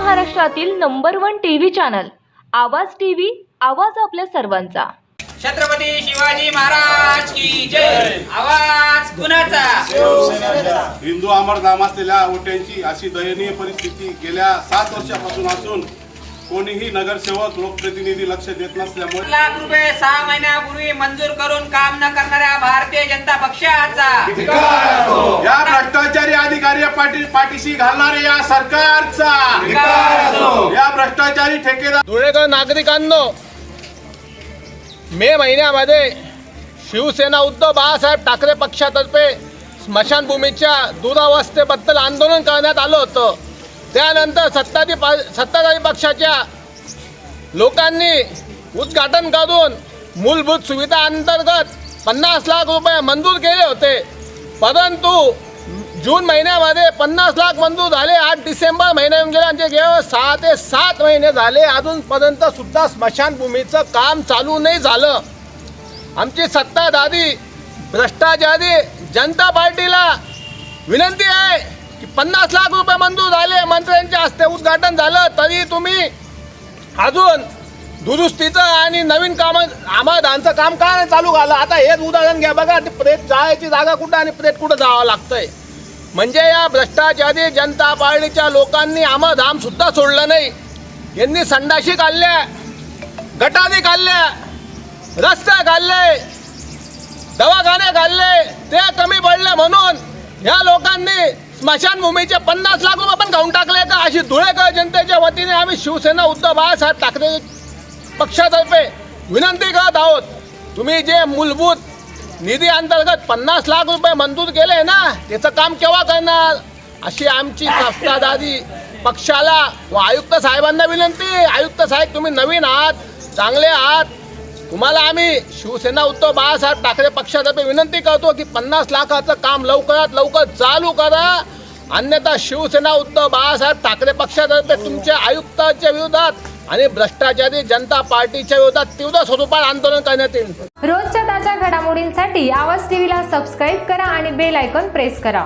महाराष्ट्रातील number 1 TV channel आवाज TV, आवाज आपल्या सर्वांचा। छत्रपती शिवाजी महाराज की जय। आवाज कुणाचा? हिंदू अमरधाम असलेल्या ओट्यांची अशी दयनीय परिस्थिती गेल्या 7 वर्षापासून असून कोणीही नगरसेवक लोकप्रतिनिधी लक्ष देत नसल्यामुळे लाख रुपये 6 महिन्यापूर्वी मंजूर करून काम न करणाऱ्या भारतीय जनता पक्षाचा या भ्रष्टाचारी अधिकारी पाठीशी घालणारे या सरकारचा या भ्रष्टाचारी ठेकेदार धुळेकर नागरिकांनो, मे महिन्यामध्ये शिवसेना उद्धव बाळासाहेब ठाकरे पक्षातर्फे स्मशानभूमीच्या दुरावस्थेबद्दल आंदोलन करण्यात आलं होतं। त्यानंतर सत्ताधारी पक्षाच्या लोकांनी उद्घाटन करून मूलभूत सुविधा अंतर्गत 50 लाख रुपये मंजूर केले होते, परंतु जून महिन्यामध्ये 50 लाख मंजूर झाले। 8 डिसेंबर महिना येऊन गेला आणि गेले 6 ते 7 महिने झाले, अजूनपर्यंत सुद्धा स्मशानभूमीचं काम चालू नाही झालं। आमची सत्ताधारी भ्रष्टाचारी जनता पार्टीला विनंती आहे की 50 लाख रुपये मंजूर झाले, मंत्र्यांच्या हस्ते उद्घाटन झालं, तरी तुम्ही अजून दुरुस्तीचं आणि नवीन आमादांचं काम का नाही चालू झालं? आता हेच उदाहरण घ्या बघा, प्रेत जायची जागा कुठं आणि प्रेत कुठं जावं लागतंय। म्हणजे या भ्रष्टाचारी जनता पार्टीच्या लोकांनी आमाधाम सुद्धा सोडलं नाही। यांनी संडाशी काढल्या, गटारी काढल्या, रस्ते काढले, दवाखाने काढले, ते कमी पडले म्हणून या लोकांनी स्मशानभूमीचे 50 लाख रुपये पण खाऊन टाकले का? अशी धुळेकर जनतेच्या वतीने आम्ही शिवसेना उद्धव बाळासाहेब ठाकरे पक्षातर्फे विनंती करत आहोत। तुम्ही जे मूलभूत निधी अंतर्गत 50 लाख रुपये मंजूर केले ना, त्याचं काम केव्हा करणार? अशी आमची सत्ताधारी पक्षाला व आयुक्त साहेबांना विनंती। आयुक्त साहेब, तुम्ही नवीन आहात, चांगले आहात, तुम्हाला आम्ही शिवसेना उद्धव बाळासाहेब ठाकरे पक्षातर्फे विनंती करतो की 50 लाखाचं काम लवकरात लवकर चालू करा, अन्यथा शिवसेना उद्धव बाळासाहेब ठाकरे पक्षातर्फे तुमच्या आयुक्तांच्या विरोधात आणि भ्रष्टाचारी जनता पार्टीच्या विरोधात तीव्र स्वरूपात आंदोलन करण्यात येईल। रोजच्या ताज्या घडामोडींसाठी आवाज टीव्हीला सबस्क्राईब करा आणि बेल आयकॉन प्रेस करा।